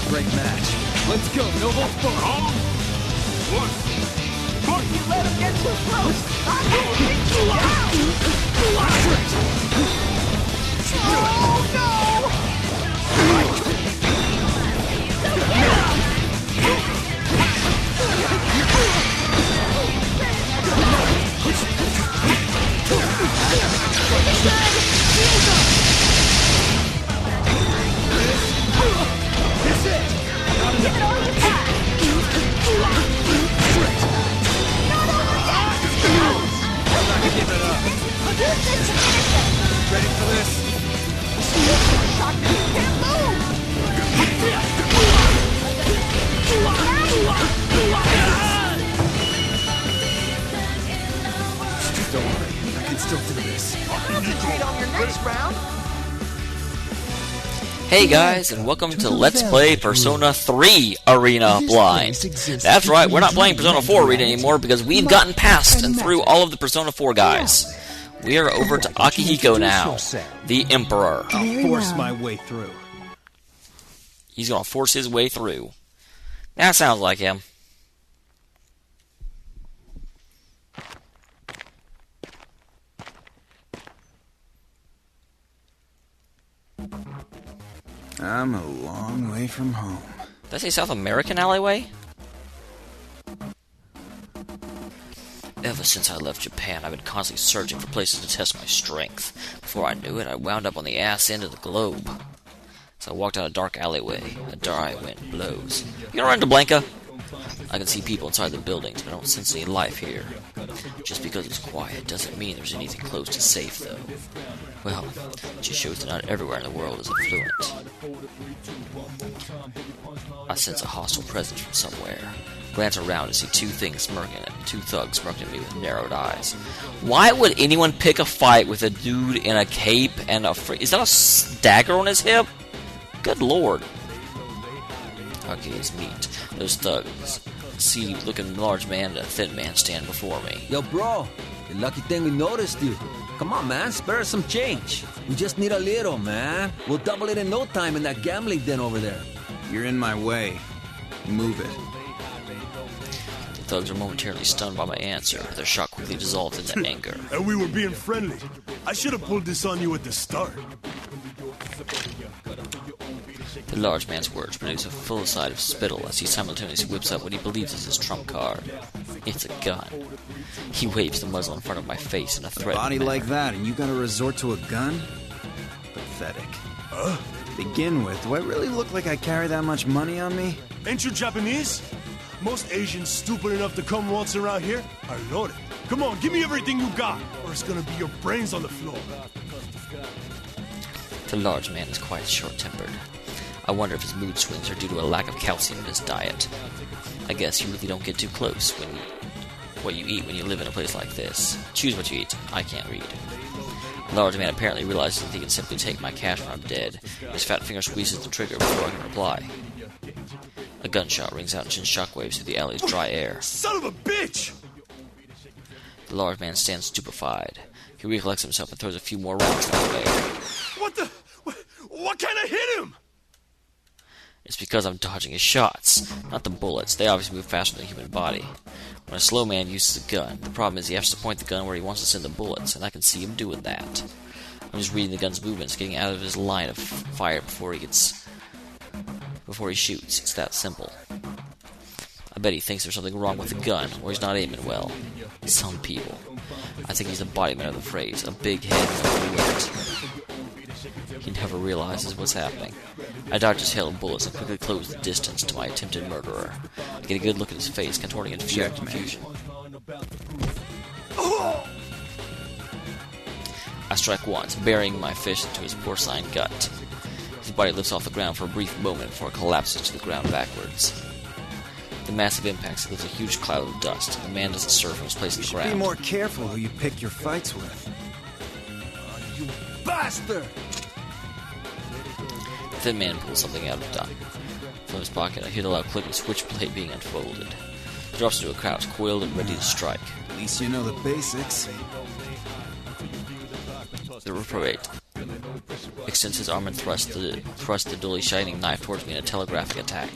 great match. Let's go, no holds barred. If you let him get too close, I will take you out! Oh no! That's it! Get on the back! I'm not gonna give it up. Use this to finish it! Ready for this? Shock that you can't move! Don't worry, I can still do this. Concentrate on your next round. Hey guys, and welcome to Let's Play Persona 3 Arena Blind. That's right, we're not playing Persona 4 Arena anymore because we've gotten past and through all of the Persona 4 guys. We are over to Akihiko now, the Emperor. I'll force my way through. He's gonna force his way through. That sounds like him. I'm a long way from home. Did I say South American alleyway? Ever since I left Japan, I've been constantly searching for places to test my strength. Before I knew it, I wound up on the ass end of the globe. As I walked down a dark alleyway, a dry wind blows. You gonna run to Blanca? I can see people inside the buildings, but I don't sense any life here. Just because it's quiet doesn't mean there's anything close to safe, though. Well, it just shows that not everywhere in the world is affluent. I sense a hostile presence from somewhere. Glance around and see two thugs smirking at me with narrowed eyes. Why would anyone pick a fight with a dude in a cape and a is that a dagger on his hip? Good lord. Okay, it's meat. Those thugs. See, looking large man and a thin man stand before me. Yo, bro, the lucky thing we noticed you. Come on, man, spare us some change. We just need a little, man. We'll double it in no time in that gambling den over there. You're in my way. Move it. The thugs are momentarily stunned by my answer, but their shock quickly dissolves into anger. And we were being friendly. I should have pulled this on you at the start. The large man's words produce a full side of spittle as he simultaneously whips up what he believes is his trump card. It's a gun. He waves the muzzle in front of my face in a threatening Body manner. like that, and you gotta resort to a gun? Pathetic. To begin with, do I really look like I carry that much money on me? Ain't you Japanese? Most Asians stupid enough to come once around here are loaded. Come on, give me everything you got, or it's gonna be your brains on the floor. The large man is quite short-tempered. I wonder if his mood swings are due to a lack of calcium in his diet. I guess you really don't get too close when what you eat when you live in a place like this. Choose what you eat. I can't read. The large man apparently realizes that he can simply take my cash when I'm dead. His fat finger squeezes the trigger before I can reply. A gunshot rings out and sends shockwaves through the alley's dry air. Son of a bitch! The large man stands stupefied. He recollects himself and throws a few more rounds my way. What the? What kind of hit him? It's because I'm dodging his shots, not the bullets. They obviously move faster than the human body. When a slow man uses a gun, the problem is he has to point the gun where he wants to send the bullets, and I can see him doing that. I'm just reading the gun's movements, getting out of his line of fire before he shoots. It's that simple. I bet he thinks there's something wrong with the gun, or he's not aiming well. Some people. I think he's the embodiment of the phrase, a big head and a wit. He never realizes what's happening. I dodge his hail of bullets and quickly close the distance to my attempted murderer. I get a good look at his face, contorting in fear and confusion. I strike once, burying my fist into his porcine gut. His body lifts off the ground for a brief moment before it collapses to the ground backwards. The massive impacts leaves a huge cloud of dust, and the man doesn't stir from his place in the ground. Be more careful who you pick your fights with. You bastard! The thin man pulls something out of the gun. From his pocket, I hear the loud click of switchblade being unfolded. He drops into a crouch, coiled and ready to strike. At least you know the basics. The reprobate extends his arm and thrusts the dully shining knife towards me in a telegraphic attack.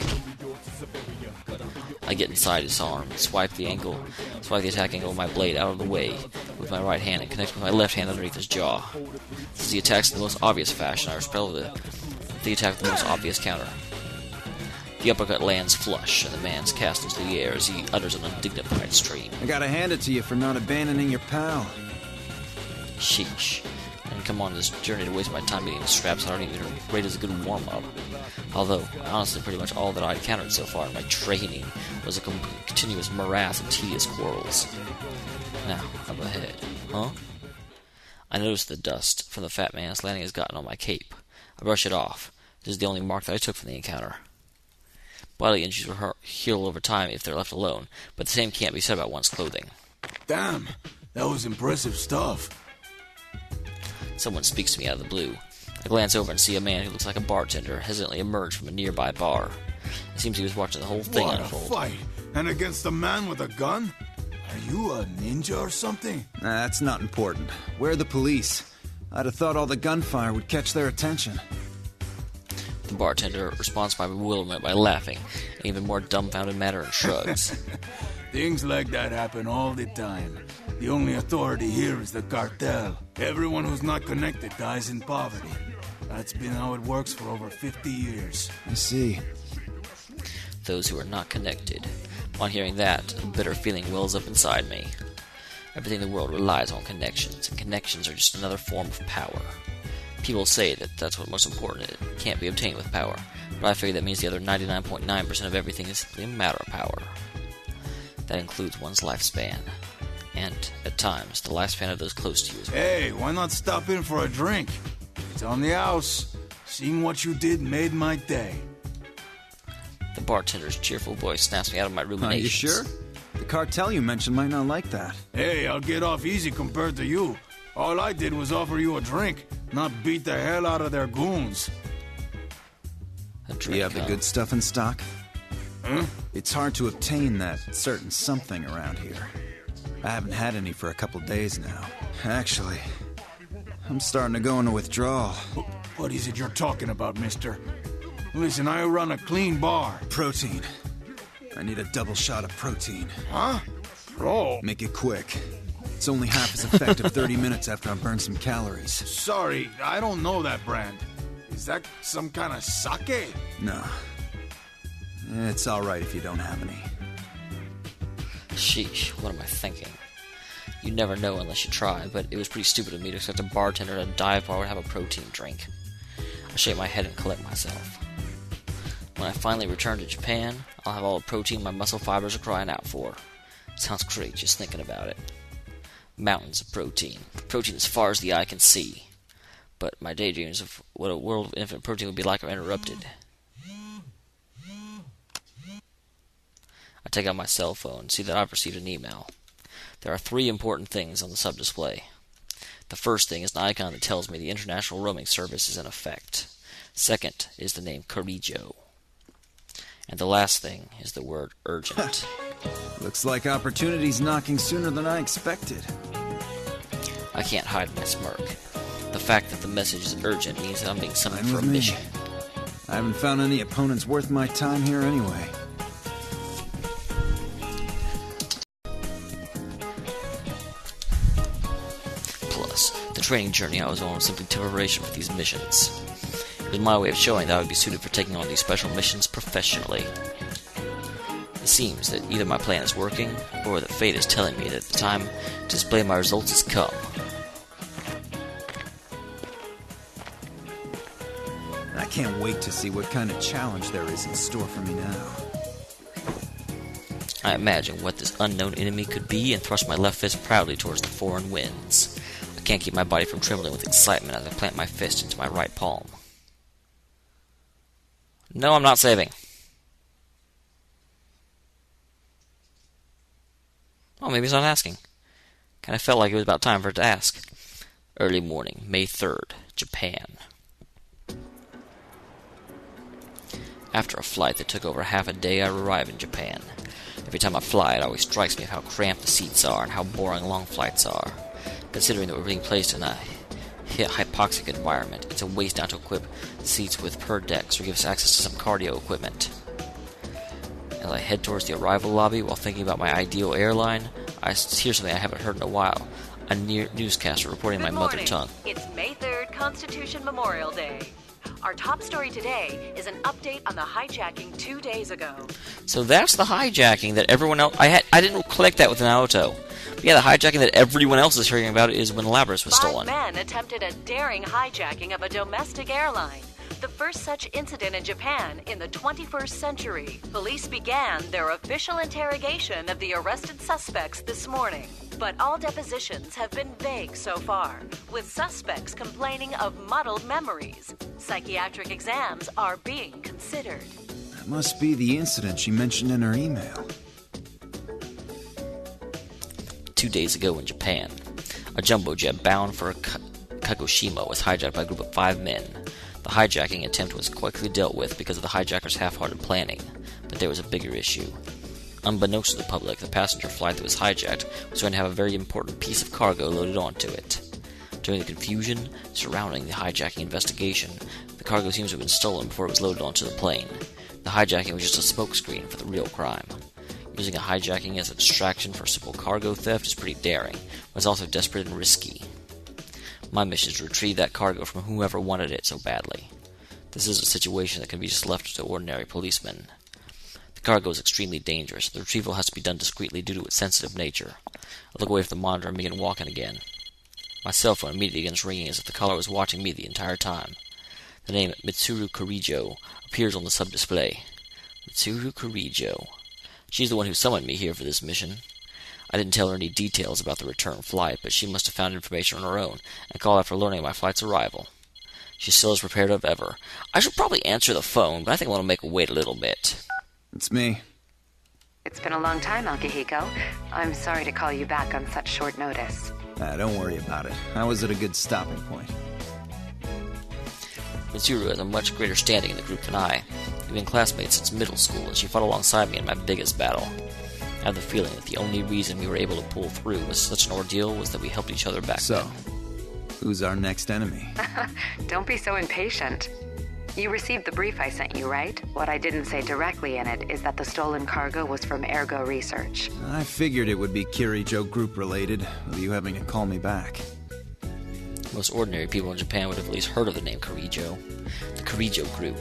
I get inside his arm, swipe the attack angle of my blade out of the way with my right hand and connect with my left hand underneath his jaw. Since he attacks in the most obvious fashion, I repel the attack with the most obvious counter. The uppercut lands flush, and the man's cast into the air as he utters an undignified scream. I gotta hand it to you for not abandoning your pal. Sheesh. I didn't come on this journey to waste my time getting straps I don't even rate as a good warm-up. Although, honestly, pretty much all that I'd encountered so far in my training was a continuous morass of tedious quarrels. Now, up ahead. Huh? I noticed the dust from the fat man's landing has gotten on my cape. I brush it off. This is the only mark that I took from the encounter. Bodily injuries will heal over time if they're left alone, but the same can't be said about one's clothing. Damn, that was impressive stuff. Someone speaks to me out of the blue. I glance over and see a man who looks like a bartender hesitantly emerge from a nearby bar. It seems he was watching the whole thing unfold. What a fight! And against a man with a gun? Are you a ninja or something? That's not important. Where are the police? I'd have thought all the gunfire would catch their attention. The bartender responds to my bewilderment by laughing, in even more dumbfounded manner and shrugs. Things like that happen all the time. The only authority here is the cartel. Everyone who's not connected dies in poverty. That's been how it works for over 50 years. I see. Those who are not connected. On hearing that, a bitter feeling wells up inside me. Everything in the world relies on connections, and connections are just another form of power. People say that that's what most important is. It can't be obtained with power, but I figure that means the other 99.9% of everything is simply a matter of power. That includes one's lifespan. And, at times, the lifespan of those close to you as well. Hey, why not stop in for a drink? It's on the house. Seeing what you did made my day. The bartender's cheerful voice snaps me out of my ruminations. Are you sure? The cartel you mentioned might not like that. Hey, I'll get off easy compared to you. All I did was offer you a drink, not beat the hell out of their goons. A drink, Do you have the good stuff in stock? Huh? It's hard to obtain that certain something around here. I haven't had any for a couple days now. Actually, I'm starting to go into withdrawal. What is it you're talking about, mister? Listen, I run a clean bar. Protein. I need a double shot of protein. Huh? Bro. Make it quick. It's only half as effective 30 minutes after I burn some calories. Sorry, I don't know that brand. Is that some kind of sake? No. It's alright if you don't have any. Sheesh, what am I thinking? You never know unless you try, but it was pretty stupid of me to expect a bartender at a dive bar would have a protein drink. I shake my head and collect myself. When I finally return to Japan, I'll have all the protein my muscle fibers are crying out for. Sounds great just thinking about it. Mountains of protein. Protein as far as the eye can see. But my daydreams of what a world of infinite protein would be like are interrupted. I take out my cell phone and see that I've received an email. There are 3 important things on the sub-display. The first thing is an icon that tells me the international roaming service is in effect. Second is the name Kirijo. And the last thing is the word urgent. Looks like opportunity's knocking sooner than I expected. I can't hide my smirk. The fact that the message is urgent means that I'm being summoned for a mission. I haven't found any opponents worth my time here anyway. Plus, the training journey I was on was simply preparation for these missions. It was my way of showing that I would be suited for taking on these special missions professionally. It seems that either my plan is working, or that fate is telling me that the time to display my results has come. I can't wait to see what kind of challenge there is in store for me now. I imagine what this unknown enemy could be and thrust my left fist proudly towards the foreign winds. I can't keep my body from trembling with excitement as I plant my fist into my right palm. No, I'm not saving. Oh, maybe he's not asking. Kind of felt like it was about time for it to ask. Early morning, May 3rd, Japan. After a flight that took over half a day, I arrive in Japan. Every time I fly, it always strikes me of how cramped the seats are and how boring long flights are. Considering that we're being placed in a hypoxic environment. It's a waste now to equip seats with per decks or give us access to some cardio equipment. As I head towards the arrival lobby while thinking about my ideal airline, I hear something I haven't heard in a while. A newscaster reporting in my mother tongue. It's May 3rd, Constitution Memorial Day. Our top story today is an update on the hijacking 2 days ago. So that's the hijacking that everyone else... I didn't collect that with Naoto. But yeah, the hijacking that everyone else is hearing about is when Labras was stolen. 5 men attempted a daring hijacking of a domestic airline. The first such incident in Japan in the 21st century. Police began their official interrogation of the arrested suspects this morning. But all depositions have been vague so far, with suspects complaining of muddled memories. Psychiatric exams are being considered. That must be the incident she mentioned in her email. 2 days ago in Japan, a jumbo jet bound for Kagoshima was hijacked by a group of 5 men. The hijacking attempt was quickly dealt with because of the hijackers' half-hearted planning, but there was a bigger issue. Unbeknownst to the public, the passenger flight that was hijacked was going to have a very important piece of cargo loaded onto it. During the confusion surrounding the hijacking investigation, the cargo seems to have been stolen before it was loaded onto the plane. The hijacking was just a smokescreen for the real crime. Using a hijacking as a distraction for simple cargo theft is pretty daring, but it's also desperate and risky. My mission is to retrieve that cargo from whoever wanted it so badly. This is a situation that can be just left to ordinary policemen. The cargo is extremely dangerous. The retrieval has to be done discreetly due to its sensitive nature. I look away from the monitor and begin walking again. My cell phone immediately begins ringing as if the caller was watching me the entire time. The name Mitsuru Kirijo appears on the sub-display. Mitsuru Kirijo. She's the one who summoned me here for this mission. I didn't tell her any details about the return flight, but she must have found information on her own and called after learning of my flight's arrival. She's still as prepared as ever. I should probably answer the phone, but I think I want to make her wait a little bit. It's me. It's been a long time, Akihiko. I'm sorry to call you back on such short notice. Don't worry about it. I was at a good stopping point. Mitsuru has a much greater standing in the group than I. We've been classmates since middle school, and she fought alongside me in my biggest battle. I have the feeling that the only reason we were able to pull through with such an ordeal was that we helped each other back then. Who's our next enemy? Don't be so impatient. You received the brief I sent you, right? What I didn't say directly in it is that the stolen cargo was from Ergo Research. I figured it would be Kirijo group related, with you having to call me back. Most ordinary people in Japan would have at least heard of the name Kirijo. The Kirijo Group,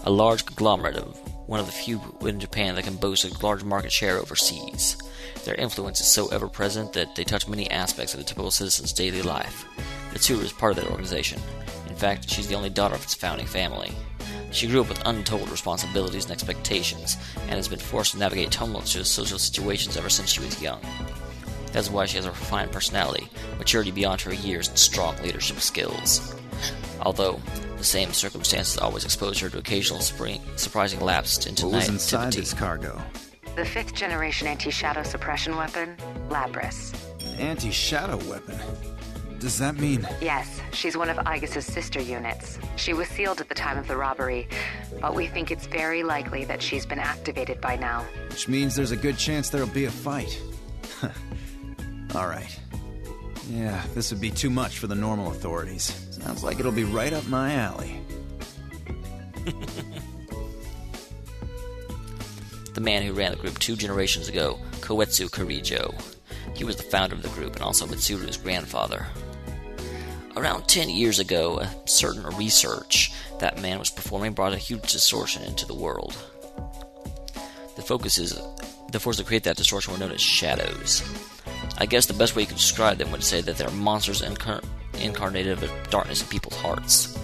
a large conglomerate of one of the few in Japan that can boast a large market share overseas. Their influence is so ever-present that they touch many aspects of the typical citizen's daily life. Mitsuru is part of that organization. In fact, she's the only daughter of its founding family. She grew up with untold responsibilities and expectations, and has been forced to navigate tumultuous social situations ever since she was young. That's why she has a refined personality, maturity beyond her years, and strong leadership skills. Although, the same circumstances always expose her to occasional surprising lapses into naivety. What was inside this cargo? The 5th generation anti-shadow suppression weapon, Labras. An anti-shadow weapon? Does that mean... Yes, she's one of Aegis's sister units. She was sealed at the time of the robbery, but we think it's very likely that she's been activated by now. Which means there's a good chance there'll be a fight. Alright. Yeah, this would be too much for the normal authorities. Sounds like it'll be right up my alley. The man who ran the group 2 generations ago, Koetsu Kirijo. He was the founder of the group and also Mitsuru's grandfather. Around 10 years ago, a certain research that man was performing brought a huge distortion into the world. The forces that create that distortion were known as shadows. I guess the best way you could describe them would say that they're monsters incarnated of darkness in people's hearts.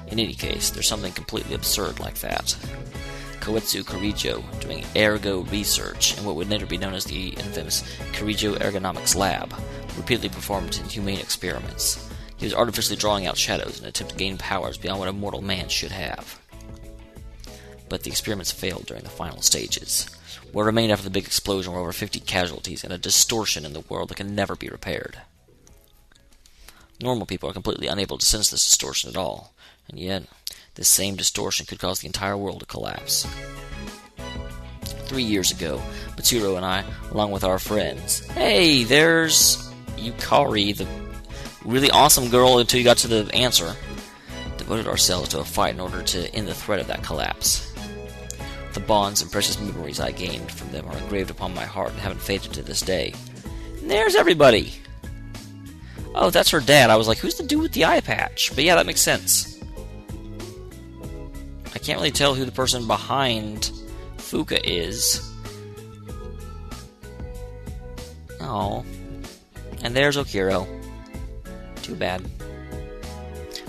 In any case, there's something completely absurd like that. Koetsu Kirijo, doing ergo research in what would later be known as the infamous Kirijo Ergonomics Lab, repeatedly performed inhumane experiments. He was artificially drawing out shadows in an attempt to gain powers beyond what a mortal man should have. But the experiments failed during the final stages. What remained after the big explosion were over 50 casualties and a distortion in the world that can never be repaired. Normal people are completely unable to sense this distortion at all, and yet, this same distortion could cause the entire world to collapse. 3 years ago, Mitsuru and I, along with our friends... Hey, there's... Yukari, really awesome girl until you got to the answer. Devoted ourselves to a fight in order to end the threat of that collapse. The bonds and precious memories I gained from them are engraved upon my heart and haven't faded to this day. And there's everybody! Oh, that's her dad. I was like, who's the dude with the eye patch? But yeah, that makes sense. I can't really tell who the person behind Fuka is. Oh. And there's Okiro. Too bad.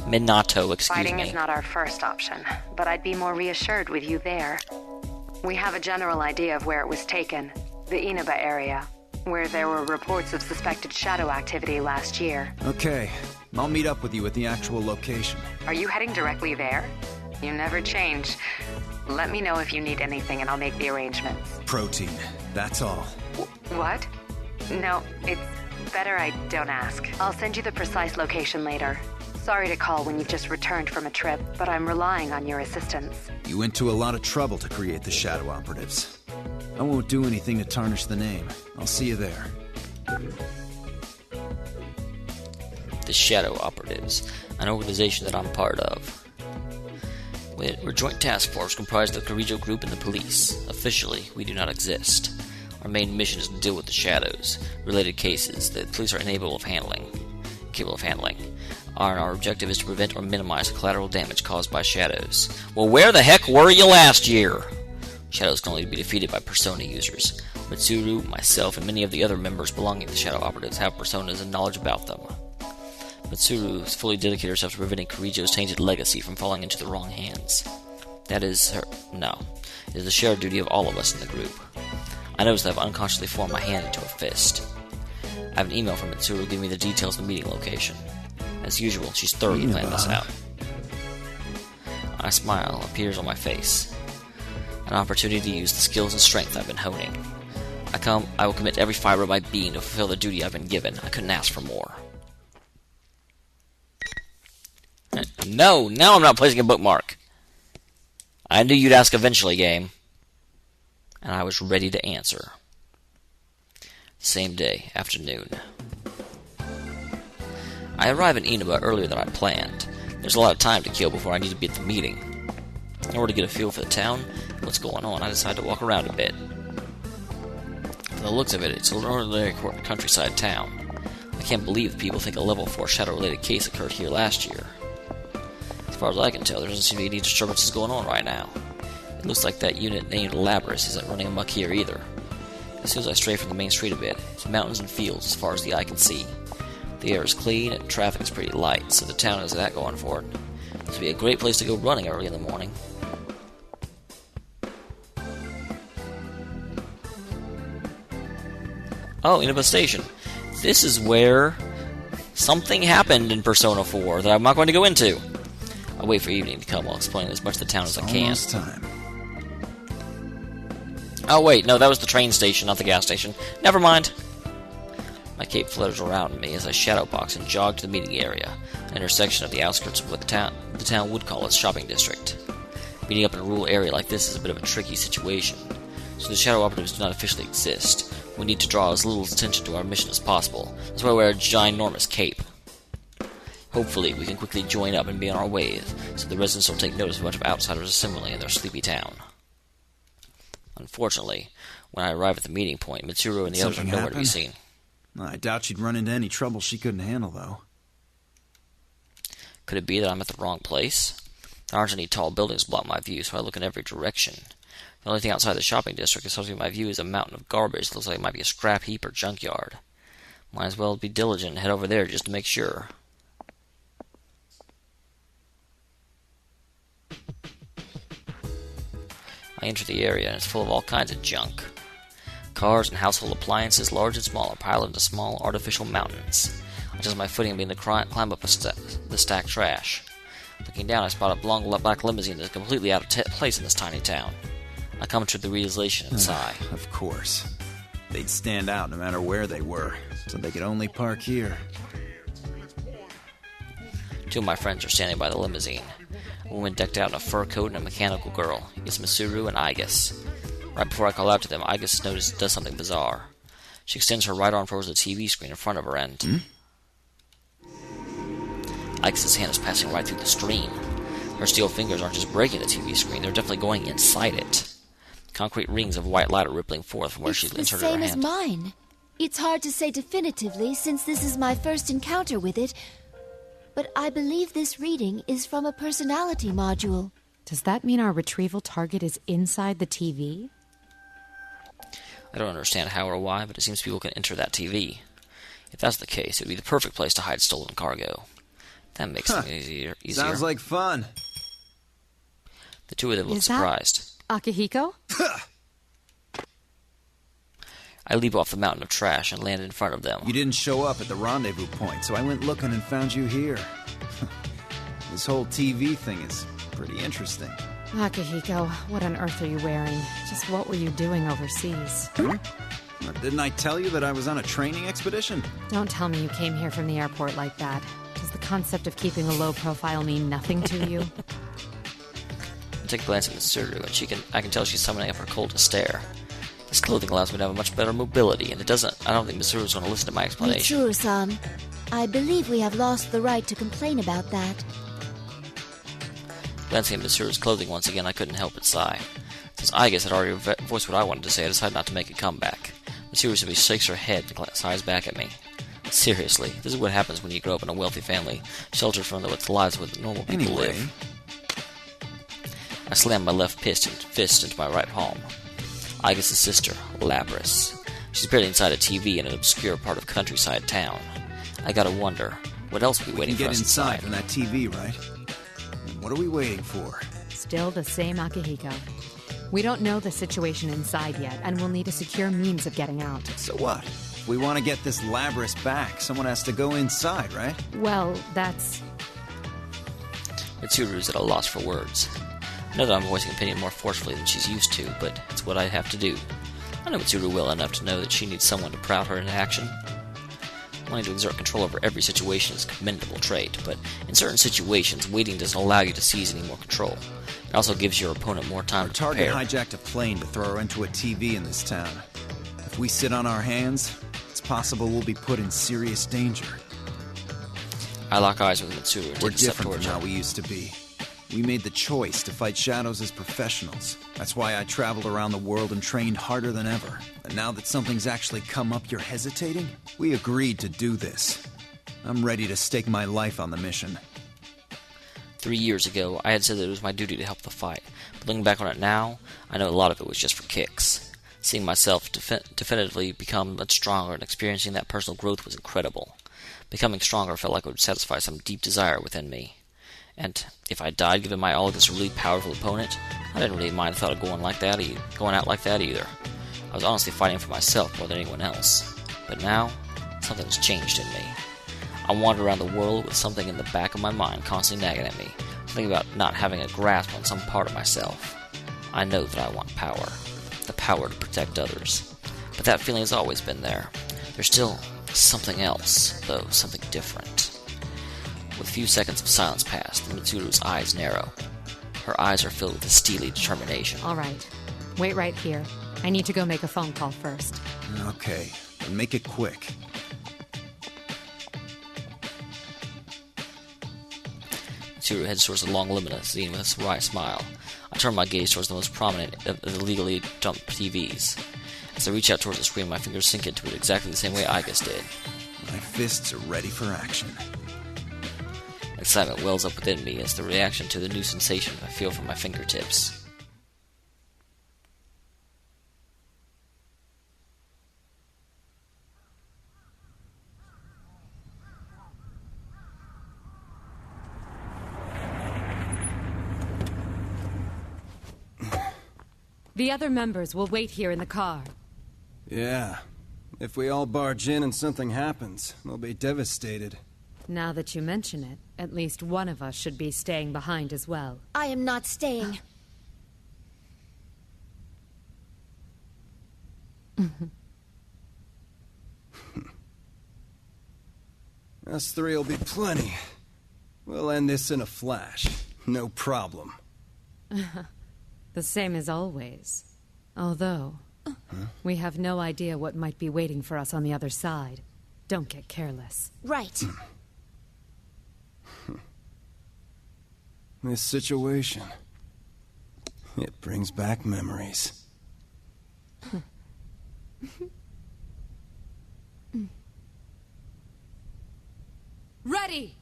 Minato, excuse Fighting me. is not our first option, but I'd be more reassured with you there. We have a general idea of where it was taken, the Inaba area, where there were reports of suspected shadow activity last year. Okay, I'll meet up with you at the actual location. Are you heading directly there? You never change. Let me know if you need anything and I'll make the arrangements. Protein, that's all. What? No, it's better I don't ask. I'll send you the precise location later. Sorry to call when you've just returned from a trip, but I'm relying on your assistance. You went to a lot of trouble to create the shadow operatives. I won't do anything to tarnish the name. I'll see you there. The Shadow Operatives, an organization that I'm part of. We're a joint task force comprised of the Kirijo group and the police. Officially, we do not exist. Our main mission is to deal with the shadows, related cases that police are capable of handling. Our objective is to prevent or minimize the collateral damage caused by shadows. Well, where the heck were you last year? Shadows can only be defeated by persona users. Mitsuru, myself, and many of the other members belonging to the Shadow Operatives have personas and knowledge about them. Mitsuru has fully dedicated herself to preventing Kirijo's tainted legacy from falling into the wrong hands. That is her... no. It is the shared duty of all of us in the group. I notice that I've unconsciously formed my hand into a fist. I have an email from Mitsuru giving me the details of the meeting location. As usual, she's thoroughly planned this out. A smile appears on my face. An opportunity to use the skills and strength I've been honing. I will commit every fiber of my being to fulfill the duty I've been given. I couldn't ask for more. No, now I'm not placing a bookmark. I knew you'd ask eventually, game. And I was ready to answer. Same day, afternoon. I arrive in Inaba earlier than I planned. There's a lot of time to kill before I need to be at the meeting. In order to get a feel for the town and what's going on, I decided to walk around a bit. From the looks of it, it's an ordinary countryside town. I can't believe that people think a level 4 shadow-related case occurred here last year. As far as I can tell, there doesn't seem to be any disturbances going on right now. It looks like that unit named Labris isn't running amok here either. As soon as I stray from the main street a bit, it's mountains and fields as far as the eye can see. The air is clean and traffic is pretty light, so the town has that going for it. This would be a great place to go running early in the morning. Oh, Inaba Station. This is where something happened in Persona 4 that I'm not going to go into. I'll wait for evening to come while explaining as much of the town as I can. Almost time. Oh wait, no, that was the train station, not the gas station. Never mind. My cape flutters around me as I shadowbox and jog to the meeting area, an intersection of the outskirts of what the town would call its shopping district. Meeting up in a rural area like this is a bit of a tricky situation. So the Shadow Operatives do not officially exist. We need to draw as little attention to our mission as possible. That's why I wear a ginormous cape. Hopefully, we can quickly join up and be on our way, so the residents don't take notice of a bunch of outsiders assembling in their sleepy town. Unfortunately, when I arrive at the meeting point, Mitsuru and the others are nowhere to be seen. I doubt she'd run into any trouble she couldn't handle, though. Could it be that I'm at the wrong place? There aren't any tall buildings block my view, so I look in every direction. The only thing outside the shopping district associated with my view is a mountain of garbage that looks like it might be a scrap heap or junkyard. Might as well be diligent and head over there just to make sure. I enter the area and it's full of all kinds of junk. Cars and household appliances, large and small, are piled into small artificial mountains. I adjust my footing and begin to climb up the stacked trash. Looking down, I spot a long black limousine that is completely out of place in this tiny town. I come to the realization and sigh. Of course. They'd stand out no matter where they were, so they could only park here. Two of my friends are standing by the limousine. A woman decked out in a fur coat and a mechanical girl. It's Mitsuru and Igus. Right before I call out to them, Igus does something bizarre. She extends her right arm towards the TV screen in front of her and... Ike's hand is passing right through the screen. Her steel fingers aren't just breaking the TV screen, they're definitely going inside it. Concrete rings of white light are rippling forth from where she inserted her hand. It's the same as mine. It's hard to say definitively since this is my first encounter with it, but I believe this reading is from a personality module. Does that mean our retrieval target is inside the TV? I don't understand how or why, but it seems people can enter that TV. If that's the case, it would be the perfect place to hide stolen cargo. That makes things easier. Sounds like fun. The two of them look surprised. Akihiko? I leap off the mountain of trash and land in front of them. You didn't show up at the rendezvous point, so I went looking and found you here. This whole TV thing is pretty interesting. Akihiko, what on earth are you wearing? Just what were you doing overseas? Didn't I tell you that I was on a training expedition? Don't tell me you came here from the airport like that. Does the concept of keeping a low profile mean nothing to you? I take a glance at Mitsuru, and I can tell she's summoning up her coldest stare. This clothing allows me to have a much better mobility, and I don't think Mitsuru's going to listen to my explanation. Mitsuru-san, I believe we have lost the right to complain about that. Glancing at Mitsuru's clothing once again, I couldn't help but sigh. Since Igus had already voiced what I wanted to say, I decided not to make a comeback. Mitsuru simply shakes her head and sighs back at me. Seriously, this is what happens when you grow up in a wealthy family, sheltered from the lives with normal people live. I slammed my left fist into my right palm. Igus' sister, Lapras. She's barely inside a TV in an obscure part of countryside town. I gotta wonder, what else will be waiting for us inside? We can get inside from that TV, right? What are we waiting for? Still the same Akihiko. We don't know the situation inside yet, and we'll need a secure means of getting out. So what? If we want to get this Lapras back, someone has to go inside, right? Well, that's... Mitsuru's at a loss for words. I know that I'm voicing opinion more forcefully than she's used to, but it's what I have to do. I know Mitsuru well enough to know that she needs someone to proud her into action. Wanting to exert control over every situation is a commendable trait, but in certain situations, waiting doesn't allow you to seize any more control. It also gives your opponent more time to prepare. Our target hijacked a plane to throw her into a TV in this town. If we sit on our hands, it's possible we'll be put in serious danger. I lock eyes with Mitsuru and We're take a step different towards from her. how we used to be. We made the choice to fight shadows as professionals. That's why I traveled around the world and trained harder than ever. And now that something's actually come up, you're hesitating? We agreed to do this. I'm ready to stake my life on the mission. 3 years ago, I had said that it was my duty to help the fight, but looking back on it now, I know a lot of it was just for kicks. Seeing myself definitively become much stronger and experiencing that personal growth was incredible. Becoming stronger felt like it would satisfy some deep desire within me. And if I died giving my all against a really powerful opponent, I didn't really mind the thought of going out like that either. I was honestly fighting for myself more than anyone else. But now, something's changed in me. I wander around the world with something in the back of my mind constantly nagging at me, something about not having a grasp on some part of myself. I know that I want power, the power to protect others. But that feeling has always been there. There's still something else, though, something different. With a few seconds of silence past, Mitsuru's eyes narrow. Her eyes are filled with a steely determination. All right. Wait right here. I need to go make a phone call first. Okay, but make it quick. Mitsuru heads towards the long limousine with a wry smile. I turn my gaze towards the most prominent of the legally dumped TVs. As I reach out towards the screen, my fingers sink into it exactly the same way Igus did. My fists are ready for action. Excitement wells up within me as the reaction to the new sensation I feel from my fingertips. The other members will wait here in the car. Yeah. If we all barge in and something happens, they'll be devastated. Now that you mention it, at least one of us should be staying behind as well. I am not staying. Us three will be plenty. We'll end this in a flash. No problem. The same as always. Although, we have no idea what might be waiting for us on the other side. Don't get careless. Right. This situation. It brings back memories. Ready!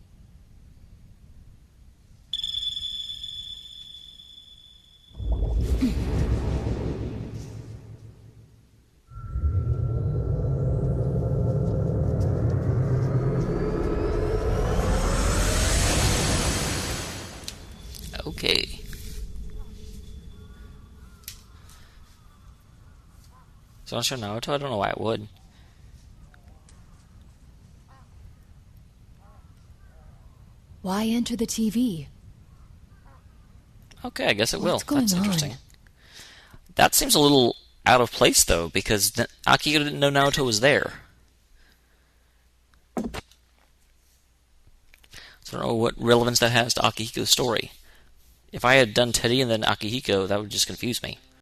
Okay. So don't show Naruto? I don't know why it would. Why enter the TV? Okay, I guess it will. What's going That's on? interesting. That seems a little out of place, though, because Akihiko didn't know Naruto was there. So I don't know what relevance that has to Akihiko's story. If I had done Teddy and then Akihiko, that would just confuse me.